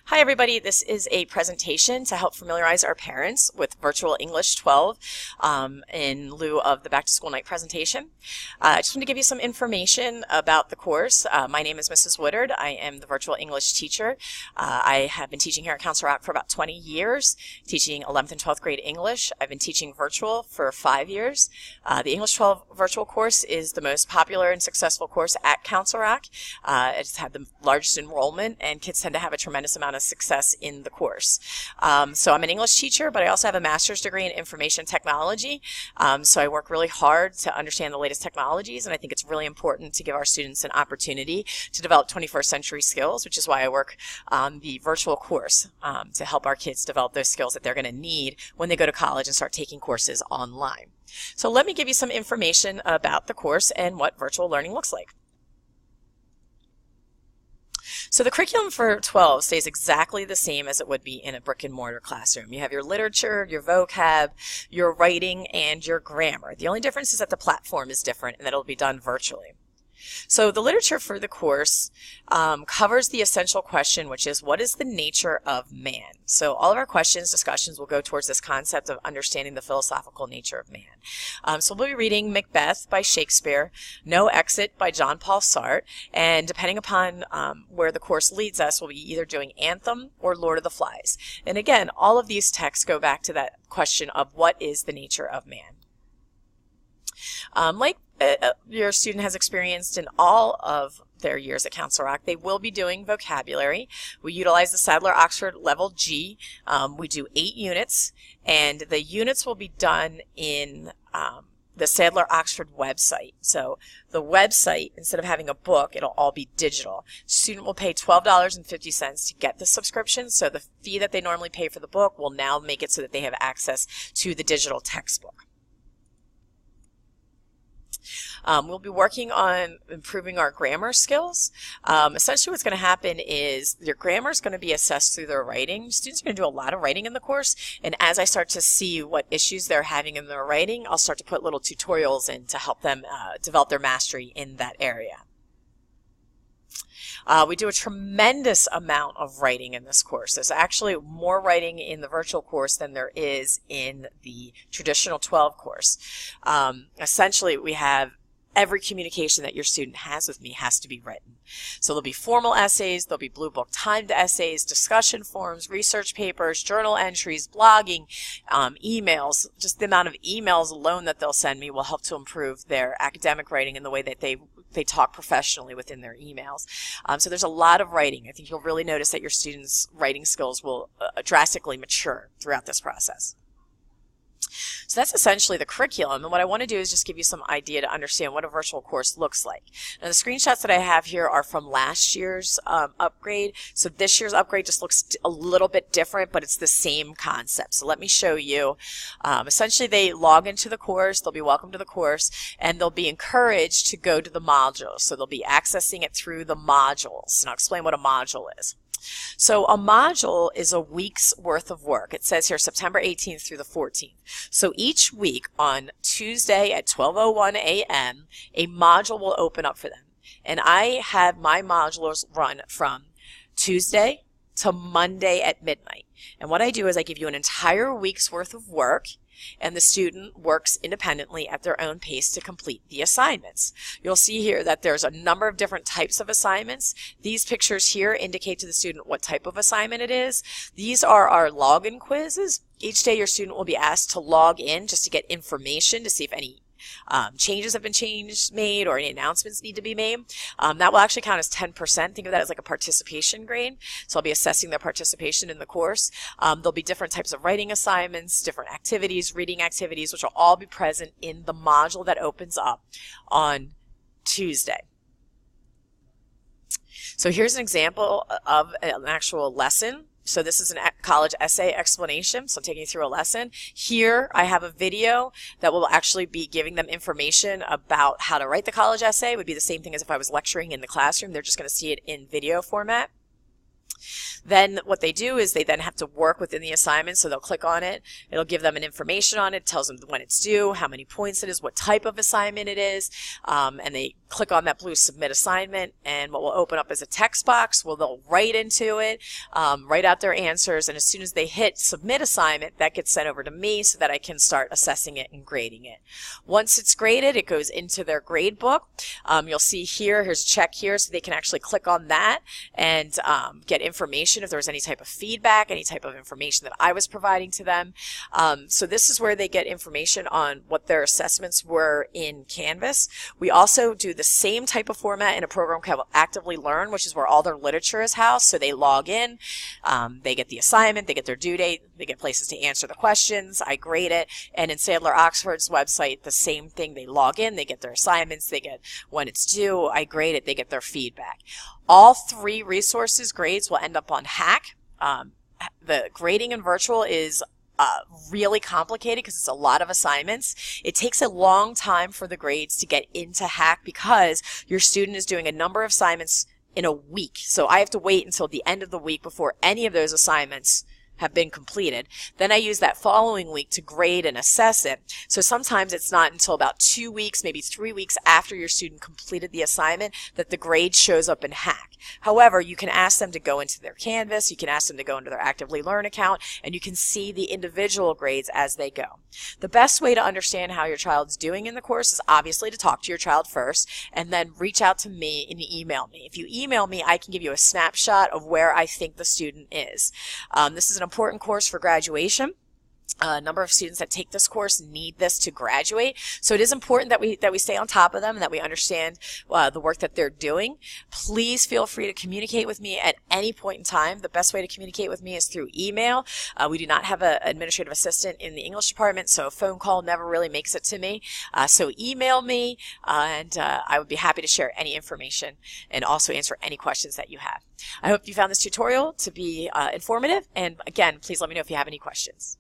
Hi everybody, this is a presentation to help familiarize our parents with Virtual English 12 in lieu of the Back to School Night presentation. I just want to give you some information about the course. My name is Mrs. Woodard. I am the Virtual English teacher. I have been teaching here at Council Rock for about 20 years, teaching 11th and 12th grade English. I've been teaching virtual for 5 years. The English 12 virtual course is the most popular and successful course at Council Rock. It's had the largest enrollment, and kids tend to have a tremendous amount of success in the course. So I'm an English teacher, but I also have a master's degree in information technology. So I work really hard to understand the latest technologies, and I think it's really important to give our students an opportunity to develop 21st century skills, which is why I work on the virtual course to help our kids develop those skills that they're going to need when they go to college and start taking courses online. So let me give you some information about the course and what virtual learning looks like. So the curriculum for 12 stays exactly the same as it would be in a brick and mortar classroom. You have your literature, your vocab, your writing, and your grammar. The only difference is that the platform is different and that it'll be done virtually. So the literature for the course covers the essential question, which is, what is the nature of man? So all of our questions, discussions will go towards this concept of understanding the philosophical nature of man. So we'll be reading Macbeth by Shakespeare, No Exit by John Paul Sartre, and depending upon where the course leads us, we'll be either doing Anthem or Lord of the Flies. And again, all of these texts go back to that question of what is the nature of man. Like your student has experienced in all of their years at Council Rock, they will be doing vocabulary. We utilize the Sadler-Oxford Level G. We do 8 units, and the units will be done in the Sadler-Oxford website. So the website, instead of having a book, it'll all be digital. Student will pay $12.50 to get the subscription, so the fee that they normally pay for the book will now make it so that they have access to the digital textbook. We'll be working on improving our grammar skills. Essentially what's going to happen is your grammar is going to be assessed through their writing. Students are going to do a lot of writing in the course, and as I start to see what issues they're having in their writing, I'll start to put little tutorials in to help them develop their mastery in that area. We do a tremendous amount of writing in this course. There's actually more writing in the virtual course than there is in the traditional 12 course. Essentially, we have every communication that your student has with me has to be written. So there'll be formal essays, there'll be Blue Book timed essays, discussion forums, research papers, journal entries, blogging, emails. Just the amount of emails alone that they'll send me will help to improve their academic writing and the way that they talk professionally within their emails. So there's a lot of writing. I think you'll really notice that your students' writing skills will drastically mature throughout this process. So that's essentially the curriculum, and what I want to do is just give you some idea to understand what a virtual course looks like. Now the screenshots that I have here are from last year's upgrade, so this year's upgrade just looks a little bit different, but it's the same concept. So let me show you. Essentially they log into the course, they'll be welcome to the course, and they'll be encouraged to go to the modules. So they'll be accessing it through the modules, and I'll explain what a module is. So a module is a week's worth of work. It says here September 18th through the 14th. So each week on Tuesday at 12:01 a.m., a module will open up for them. And I have my modulars run from Tuesday to Monday at midnight. And what I do is I give you an entire week's worth of work, and the student works independently at their own pace to complete the assignments. You'll see here that there's a number of different types of assignments. These pictures here indicate to the student what type of assignment it is. These are our login quizzes. Each day your student will be asked to log in just to get information to see if any changes have been made or any announcements need to be made. That will actually count as 10%. Think of that as like a participation grade. So I'll be assessing their participation in the course. There'll be different types of writing assignments, different activities, reading activities, which will all be present in the module that opens up on Tuesday. So here's an example of an actual lesson. So this is a college essay explanation, so I'm taking you through a lesson. Here I have a video that will actually be giving them information about how to write the college essay. It would be the same thing as if I was lecturing in the classroom. They're just going to see it in video format. Then what they do is they then have to work within the assignment. So they'll click on it. It'll give them an information on it, tells them when it's due, how many points it is, what type of assignment it is, and they click on that blue submit assignment, and what will open up is a text box where they'll write into it, write out their answers, and as soon as they hit submit assignment, that gets sent over to me so that I can start assessing it and grading it. Once it's graded, it goes into their grade book. You'll see here's a check here, so they can actually click on that and get information if there was any type of feedback, any type of information that I was providing to them. So this is where they get information on what their assessments were in Canvas. We also do the same type of format in a program called Actively Learn, which is where all their literature is housed. So they log in, they get the assignment, they get their due date, they get places to answer the questions, I grade it, and in Sadler Oxford's website, the same thing. They log in, they get their assignments, they get when it's due, I grade it, they get their feedback. All three resources grades will end up on Hack. The grading in virtual is really complicated because it's a lot of assignments. It takes a long time for the grades to get into Hack because your student is doing a number of assignments in a week. So I have to wait until the end of the week before any of those assignments have been completed. Then I use that following week to grade and assess it. So sometimes it's not until about 2 weeks, maybe 3 weeks after your student completed the assignment that the grade shows up in Hack. However, you can ask them to go into their Canvas, you can ask them to go into their Actively Learn account, and you can see the individual grades as they go. The best way to understand how your child's doing in the course is obviously to talk to your child first, and then reach out to me and email me. If you email me, I can give you a snapshot of where I think the student is. This is an important course for graduation. A number of students that take this course need this to graduate, so it is important that we stay on top of them and that we understand the work that they're doing. Please feel free to communicate with me at any point in time. The best way to communicate with me is through email. We do not have an administrative assistant in the English department, so a phone call never really makes it to me. So email me, and I would be happy to share any information and also answer any questions that you have. I hope you found this tutorial to be informative, and again, please let me know if you have any questions.